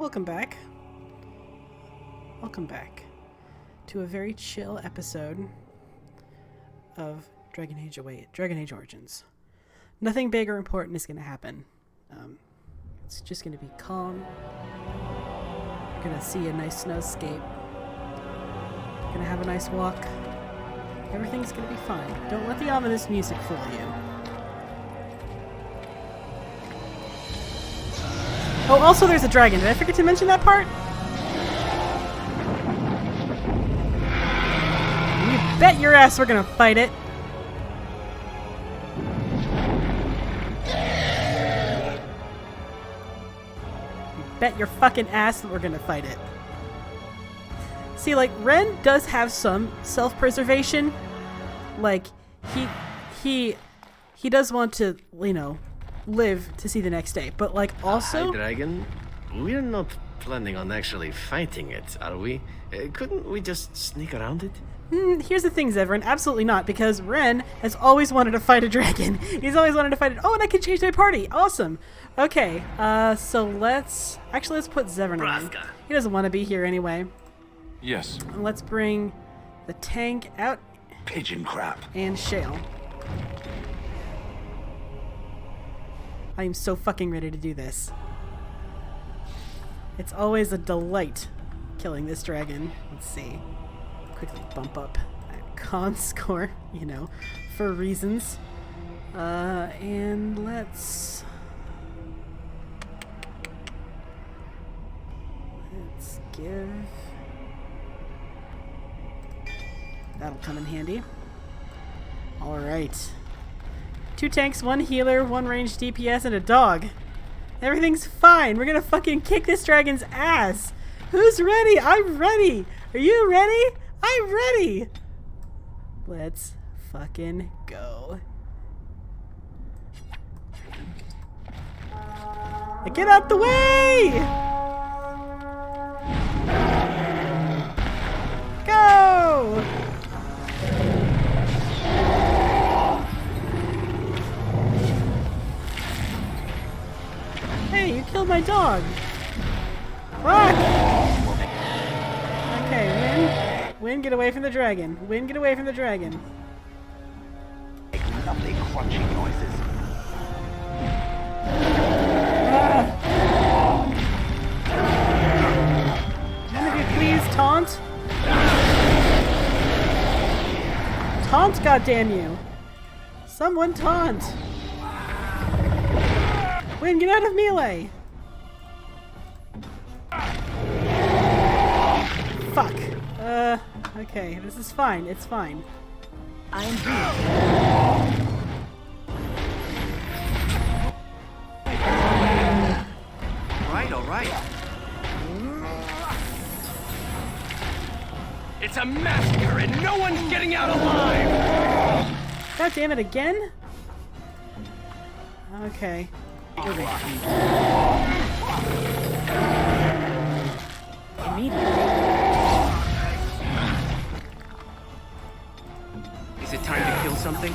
Welcome back. Welcome back to a very chill episode of Dragon Age Origins. Nothing big or important is going to happen. It's just going to be calm. You're going to see a nice snowscape. You're going to have a nice walk. Everything's going to be fine. Don't let the ominous music fool you. Oh, also there's a dragon. Did I forget to mention that part? You bet your ass we're gonna fight it. You bet your fucking ass that we're gonna fight it. See, like, Ren does have some self-preservation. Like, he does want to, you know, live to see the next day, but like also Hi, Dragon. We're not planning on actually fighting it, are we? Couldn't we just sneak around it? Here's the thing, Zevran, absolutely not, because Ren has always wanted to fight a dragon. He's always wanted to fight it. Oh, and I can change my party. Awesome. Okay, so let's put Zevran on. He doesn't want to be here anyway. Yes. Let's bring the tank out. Pigeon crap. And Shale. I am so fucking ready to do this. It's always a delight killing this dragon. Let's see. Quickly bump up that con score, you know, for reasons. And let's give... That'll come in handy. Alright. 2 tanks, 1 healer, 1 ranged DPS, and a dog. Everything's fine. We're gonna fucking kick this dragon's ass. Who's ready? I'm ready. Are you ready? I'm ready. Let's fucking go. Get out the way! Go! Hey, you killed my dog. Fuck! Okay, Win, get away from the dragon. Win, get away from the dragon. Make lovely crunching noises. One of you please taunt? Taunt, goddamn you! Someone taunt! Win, get out of melee! Fuck. Okay, this is fine. It's fine. I am good. All right. It's a massacre and no one's getting out alive! God damn it, again? Okay. Is it time to kill something?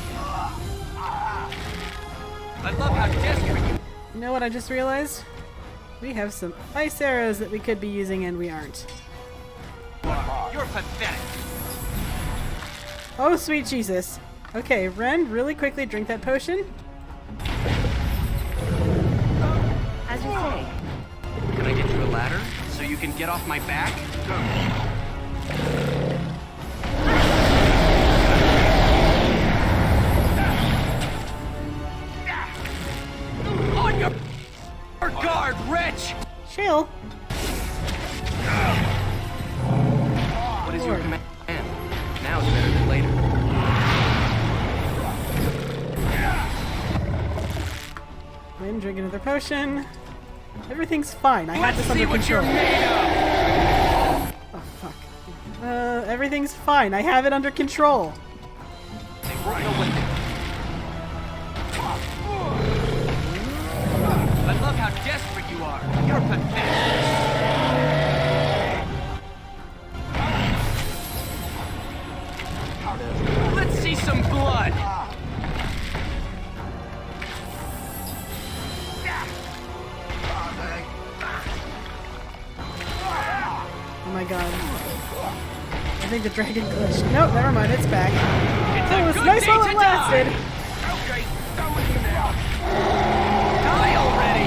I love how desperate You know what I just realized? We have some ice arrows that we could be using and we aren't. you're pathetic. Oh, sweet Jesus. Okay, Ren, really quickly drink that potion. As you say. Can I get you a ladder so you can get off my back? On your guard, wretch! Shale. What is your command? Now it's better than later. Ren, drink another potion. Everything's fine. I have this under Let's see control. what you're made of! Oh, fuck. Everything's fine. I have it under control. I love how desperate you are. You're pathetic. Let's see some blood. Oh my god. I think the dragon glitched. Nope, never mind, it's back. It was nice while it lasted. Okay, done with you now. Die already!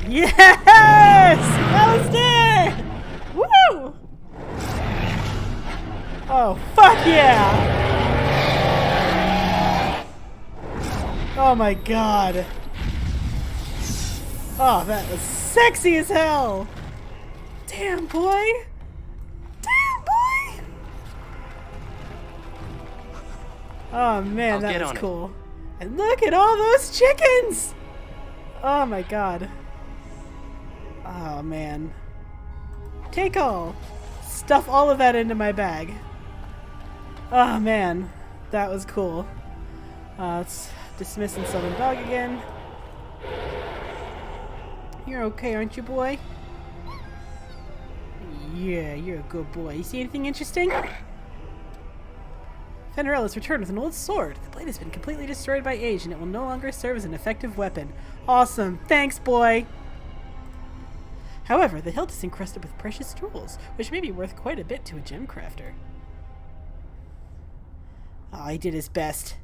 Yes! Alistair! Woo! Oh, fuck yeah! Oh my god. Oh, that was sexy as hell! Damn, boy! Damn, boy! Oh man, I'll that get was on it. cool. And look at all those chickens! Oh my god. Oh man. Take all. Stuff all of that into my bag. Oh man. That was cool. Let's dismiss and summon dog again. You're okay, aren't you, boy? Yeah, you're a good boy. You see anything interesting? Fenderella's returned with an old sword. The blade has been completely destroyed by age, and it will no longer serve as an effective weapon. Awesome. Thanks, boy. However, the hilt is encrusted with precious jewels, which may be worth quite a bit to a gem crafter. Oh, he did his best.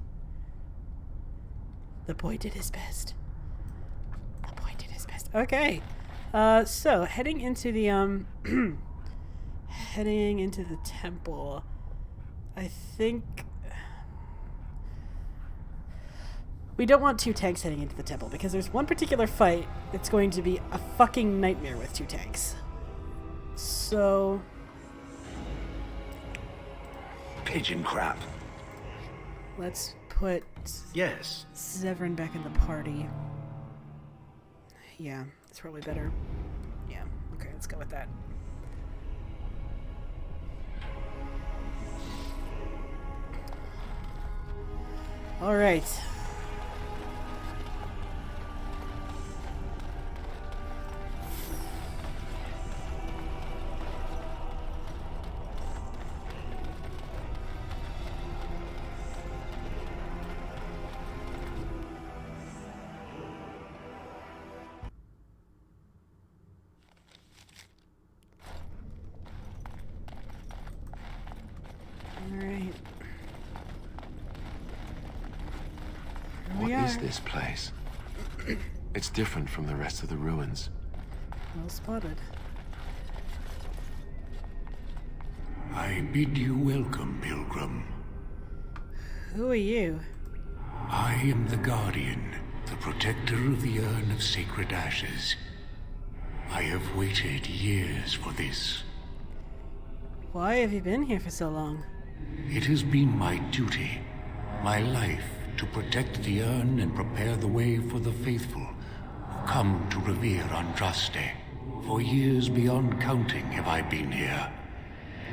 The boy did his best. The boy did his best. Okay. So, heading into the, heading into the temple. I think we don't want two tanks heading into the temple because there's one particular fight that's going to be a fucking nightmare with two tanks. So Pigeon crap. let's put Yes. Severin back in the party. Yeah, it's probably better. Yeah, okay, let's go with that. All right. All right. What is this place? It's different from the rest of the ruins. Well spotted. I bid you welcome, pilgrim. Who are you? I am the Guardian, the protector of the Urn of Sacred Ashes. I have waited years for this. Why have you been here for so long? It has been my duty, my life, to protect the urn and prepare the way for the faithful who come to revere Andraste. For years beyond counting have I been here,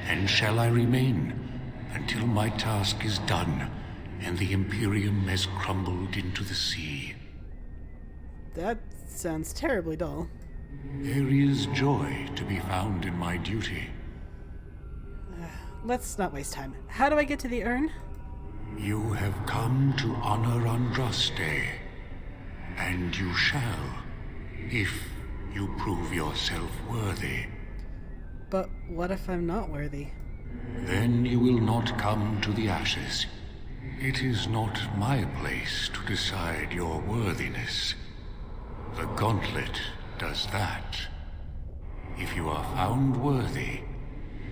and shall I remain until my task is done and the Imperium has crumbled into the sea. That sounds terribly dull. There is joy to be found in my duty. Let's not waste time. How do I get to the urn? You have come to honor Andraste, and you shall, if you prove yourself worthy. But what if I'm not worthy? Then you will not come to the ashes. It is not my place to decide your worthiness. The Gauntlet does that. If you are found worthy,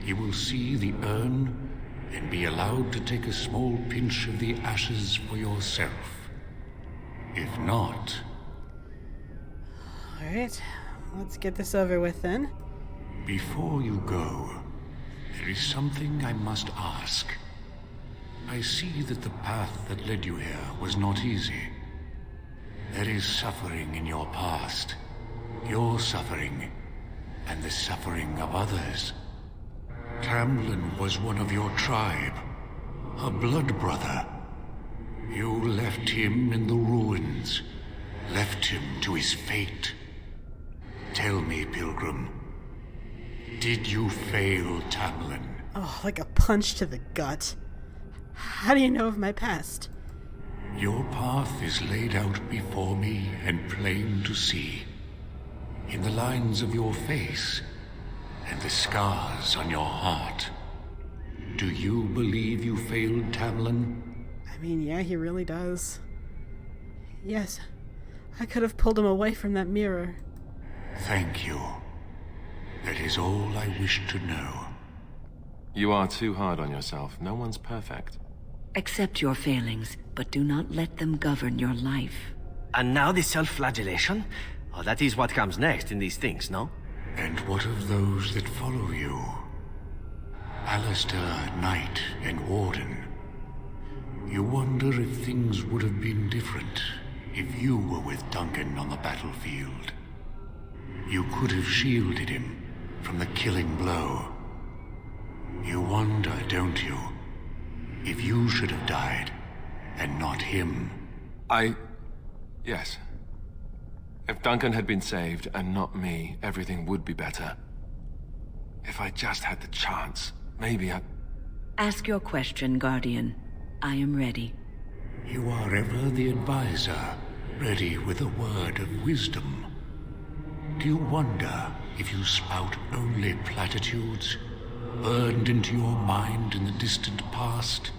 you will see the urn and be allowed to take a small pinch of the ashes for yourself. If not... Alright, let's get this over with then. Before you go, there is something I must ask. I see that the path that led you here was not easy. There is suffering in your past. Your suffering, and the suffering of others. Tamlin was one of your tribe, a blood brother. You left him in the ruins, left him to his fate. Tell me, pilgrim, did you fail Tamlin? Oh, like a punch to the gut. How do you know of my past? Your path is laid out before me and plain to see. In the lines of your face and the scars on your heart. Do you believe you failed, Tamlin? I mean, yeah, he really does. Yes, I could have pulled him away from that mirror. Thank you. That is all I wish to know. You are too hard on yourself. No one's perfect. Accept your failings, but do not let them govern your life. And now the self-flagellation? Oh, that is what comes next in these things, no? And what of those that follow you? Alistair, Knight, and Warden. You wonder if things would have been different if you were with Duncan on the battlefield. You could have shielded him from the killing blow. You wonder, don't you, if you should have died and not him? Yes. If Duncan had been saved and not me, everything would be better. If I just had the chance, maybe I... Ask your question, Guardian. I am ready. You are ever the advisor, ready with a word of wisdom. Do you wonder if you spout only platitudes, burned into your mind in the distant past?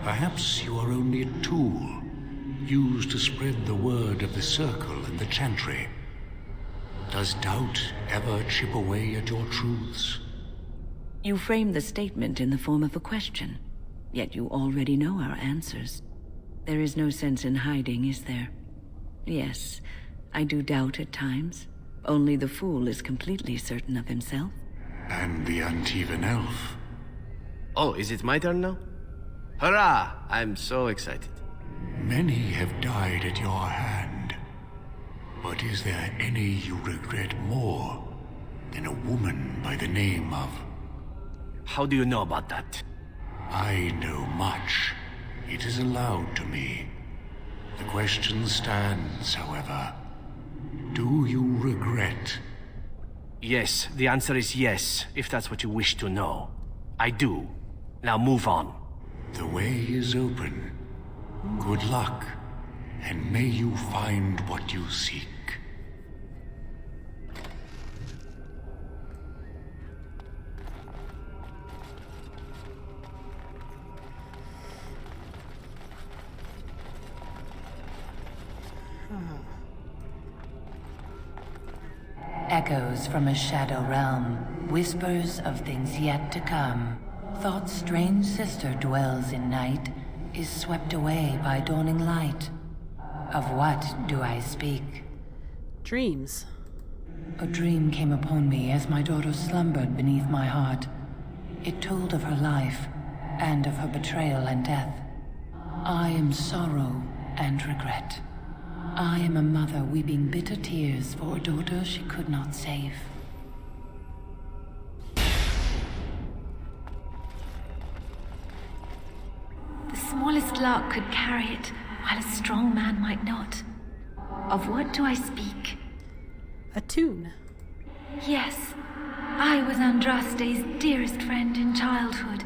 Perhaps you are only a tool, used to spread the word of the Circle and the Chantry. Does doubt ever chip away at your truths? You frame the statement in the form of a question, yet you already know our answers. There is no sense in hiding, is there? Yes, I do doubt at times. Only the fool is completely certain of himself. And the Antivan elf. Oh, is it my turn now? Hurrah! I'm so excited. Many have died at your hand. But is there any you regret more than a woman by the name of... How do you know about that? I know much. It is allowed to me. The question stands, however. Do you regret? Yes, the answer is yes, if that's what you wish to know. I do. Now move on. The way is open. Good luck, and may you find what you seek. Echoes from a shadow realm, whispers of things yet to come. Thought's strange sister dwells in night, is swept away by dawning light. Of what do I speak? Dreams. A dream came upon me as my daughter slumbered beneath my heart. It told of her life, and of her betrayal and death. I am sorrow and regret. I am a mother weeping bitter tears for a daughter she could not save. The smallest lark could carry it, while a strong man might not. Of what do I speak? A tune. Yes, I was Andraste's dearest friend in childhood,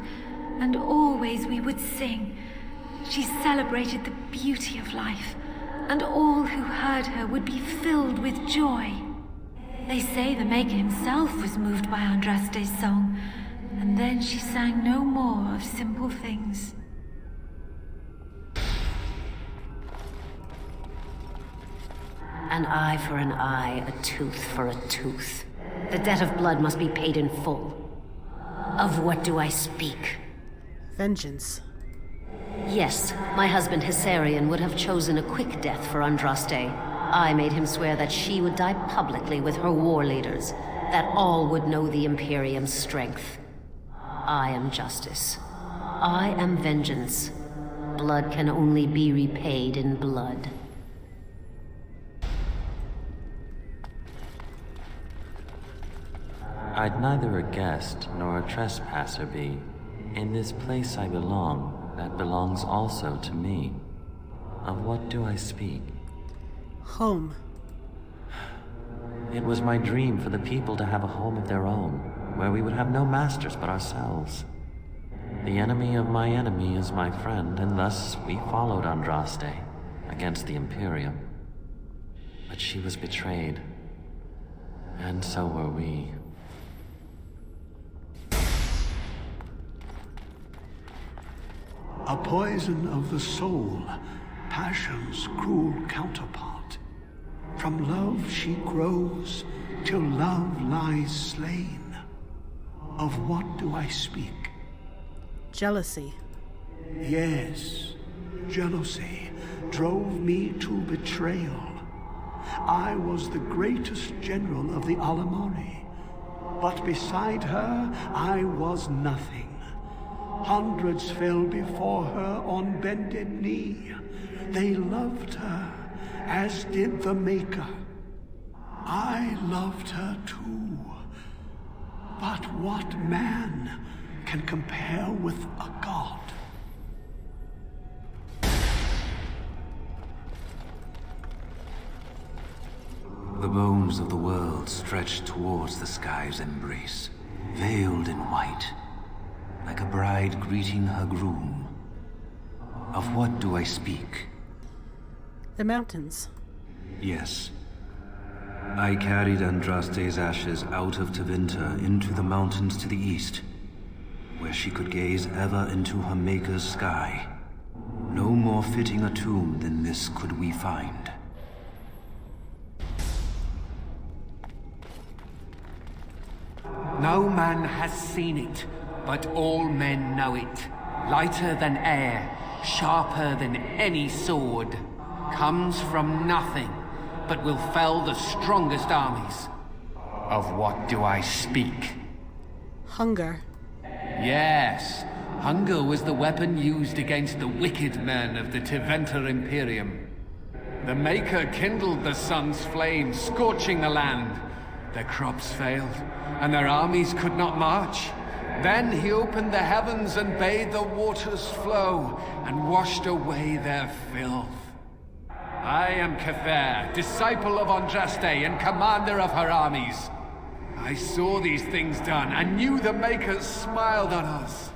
and always we would sing. She celebrated the beauty of life, and all who heard her would be filled with joy. They say the Maker himself was moved by Andraste's song, and then she sang no more of simple things. An eye for an eye, a tooth for a tooth. The debt of blood must be paid in full. Of what do I speak? Vengeance. Yes, my husband Hessarian would have chosen a quick death for Andraste. I made him swear that she would die publicly with her war leaders, that all would know the Imperium's strength. I am justice. I am vengeance. Blood can only be repaid in blood. I'd neither a guest nor a trespasser be. In this place I belong, that belongs also to me. Of what do I speak? Home. It was my dream for the people to have a home of their own, where we would have no masters but ourselves. The enemy of my enemy is my friend, and thus we followed Andraste against the Imperium. But she was betrayed, and so were we. A poison of the soul, passion's cruel counterpart. From love she grows, till love lies slain. Of what do I speak? Jealousy. Yes, jealousy drove me to betrayal. I was the greatest general of the Alamari, but beside her I was nothing. Hundreds fell before her on bended knee. They loved her, as did the Maker. I loved her too. But what man can compare with a god? The bones of the world stretched towards the sky's embrace, veiled in white, like a bride greeting her groom. Of what do I speak? The mountains. Yes. I carried Andraste's ashes out of Tevinter into the mountains to the east, where she could gaze ever into her Maker's sky. No more fitting a tomb than this could we find. No man has seen it, but all men know it. Lighter than air, sharper than any sword. Comes from nothing, but will fell the strongest armies. Of what do I speak? Hunger. Yes, hunger was the weapon used against the wicked men of the Tevinter Imperium. The Maker kindled the sun's flame, scorching the land. Their crops failed, and their armies could not march. Then he opened the heavens and bade the waters flow, and washed away their filth. I am Kefir, disciple of Andraste and commander of her armies. I saw these things done, and knew the Makers smiled on us.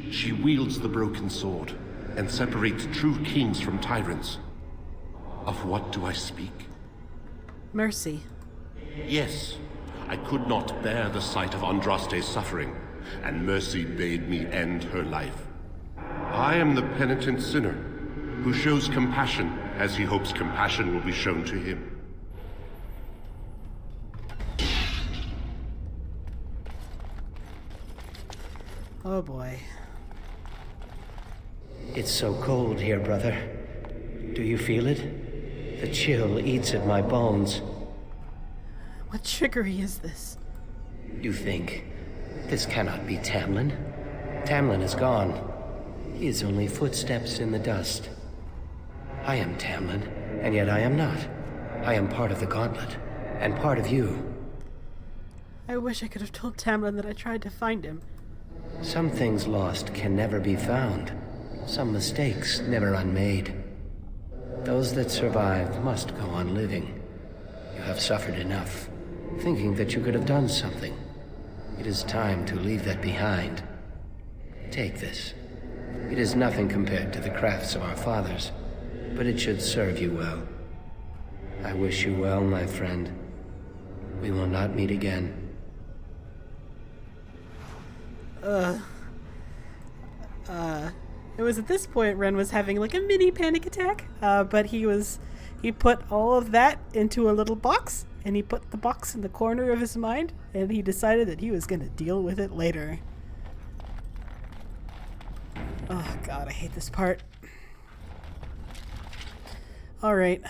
She wields the broken sword, and separates true kings from tyrants. Of what do I speak? Mercy. Yes, I could not bear the sight of Andraste's suffering, and mercy bade me end her life. I am the penitent sinner, who shows compassion as he hopes compassion will be shown to him. Oh boy. It's so cold here, brother. Do you feel it? The chill eats at my bones. What trickery is this? You think, this cannot be Tamlin? Tamlin is gone. He is only footsteps in the dust. I am Tamlin, and yet I am not. I am part of the Gauntlet, and part of you. I wish I could have told Tamlin that I tried to find him. Some things lost can never be found. Some mistakes never unmade. Those that survive must go on living. You have suffered enough, thinking that you could have done something. It is time to leave that behind. Take this. It is nothing compared to the crafts of our fathers, but it should serve you well. I wish you well, my friend. We will not meet again. It was at this point Ren was having like a mini panic attack, but he put all of that into a little box, and he put the box in the corner of his mind, and he decided that he was going to deal with it later. Oh god, I hate this part. Alright.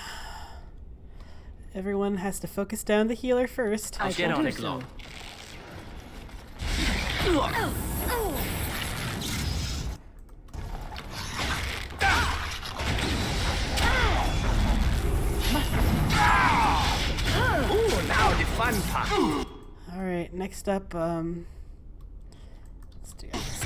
Everyone has to focus down the healer first. I'll get on it, Glow. Ooh, now the fun part. Alright, next up, let's do this.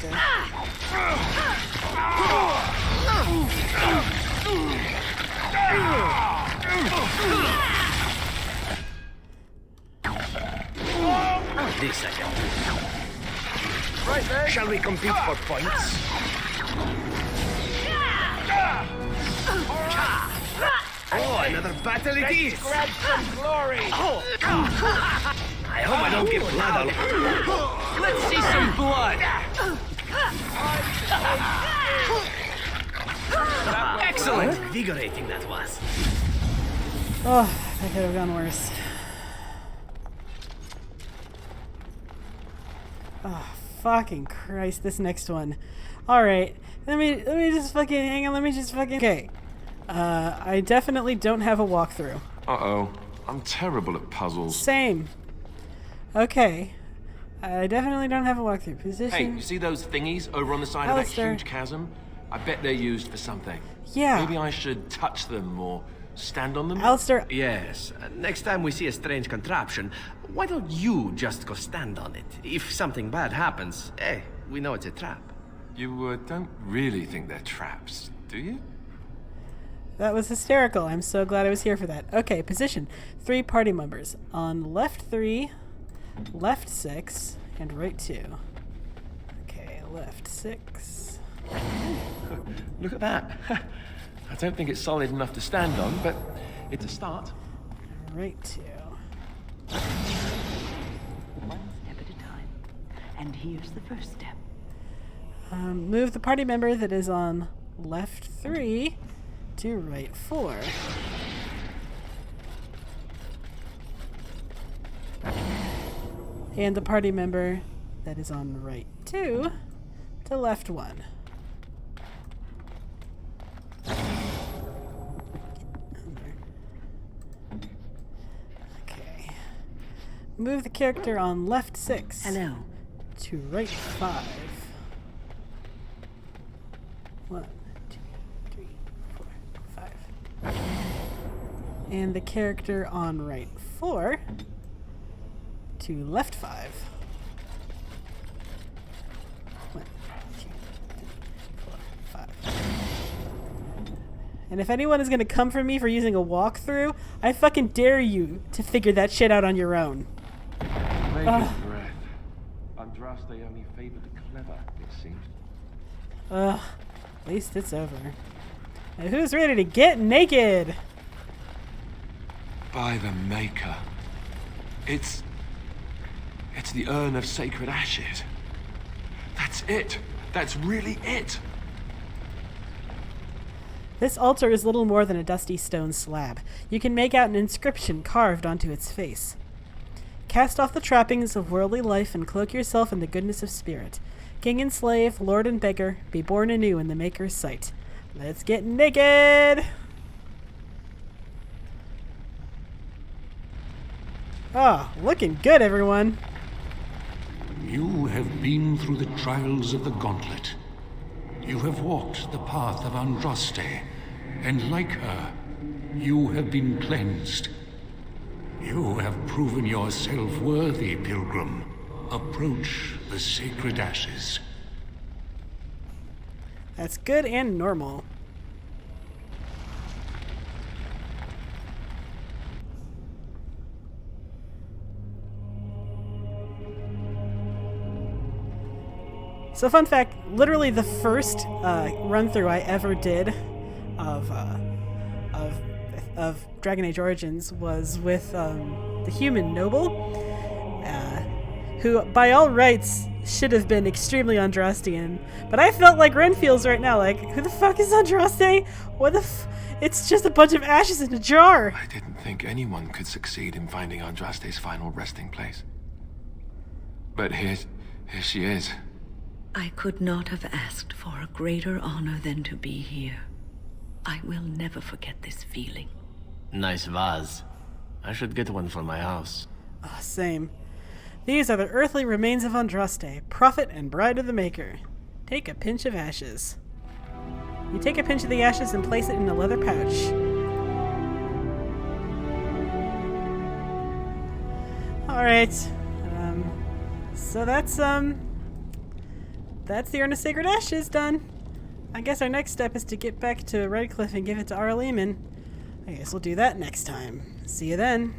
a second. Right there. Shall we compete for points? Oh, another battle it is! Grab some glory. Oh! I hope I don't get blood all over. Let's see some blood! Excellent! Invigorating that was. Oh, that could have gone worse. Oh, fucking Christ, this next one. Alright, let me just fucking, hang on, let me just fucking, okay. I definitely don't have a walkthrough. Uh-oh. I'm terrible at puzzles. Same. Okay. I definitely don't have a walkthrough. Position. Hey, you see those thingies over on the side Alistair. of that huge chasm? I bet they're used for something. Yeah. Maybe I should touch them or stand on them? Alistair. Yes. Next time we see a strange contraption, why don't you just go stand on it? If something bad happens, hey, we know it's a trap. You don't really think they're traps, do you? That was hysterical. I'm so glad I was here for that. Okay, position. 3 party members. On left 3, left 6, and right 2. Okay, left 6. Look at that. I don't think it's solid enough to stand on, but it's a start. Right 2. One step at a time. And here's the first step. Move the party member that is on left 3 to right 4. And the party member that is on right 2 to left 1. Okay. Move the character on left 6. Hello. To right 5. 1, 2, 3, 4, 5. And the character on right 4 to left 5. 1, 2, 3, 4, 5. And if anyone is going to come for me for using a walkthrough, I fucking dare you to figure that shit out on your own. Make a breath. Andraste only favored the clever, it seems. Ugh. At least it's over. Now who's ready to get naked? By the Maker. It's the urn of sacred ashes. That's it. That's really it. This altar is little more than a dusty stone slab. You can make out an inscription carved onto its face. Cast off the trappings of worldly life and cloak yourself in the goodness of spirit. King and slave, lord and beggar, be born anew in the Maker's sight. Let's get naked! Oh, looking good, everyone. You have been through the trials of the Gauntlet. You have walked the path of Andraste, and like her, you have been cleansed. You have proven yourself worthy, pilgrim. Approach the sacred ashes. That's good and normal. So fun fact, literally the first run through I ever did of Dragon Age Origins was with the human noble, who by all rights should have been extremely Andrastian, but I felt like Ren feels right now, like, who the fuck is Andraste? What the it's just a bunch of ashes in a jar! I didn't think anyone could succeed in finding Andraste's final resting place. But here she is. I could not have asked for a greater honor than to be here. I will never forget this feeling. Nice vase. I should get one for my house. Oh, same. These are the earthly remains of Andraste, prophet and bride of the Maker. Take a pinch of ashes. You take a pinch of the ashes and place it in a leather pouch. Alright. So that's the Urn of Sacred Ashes done. I guess our next step is to get back to Redcliffe and give it to Arleman. I guess we'll do that next time. See you then.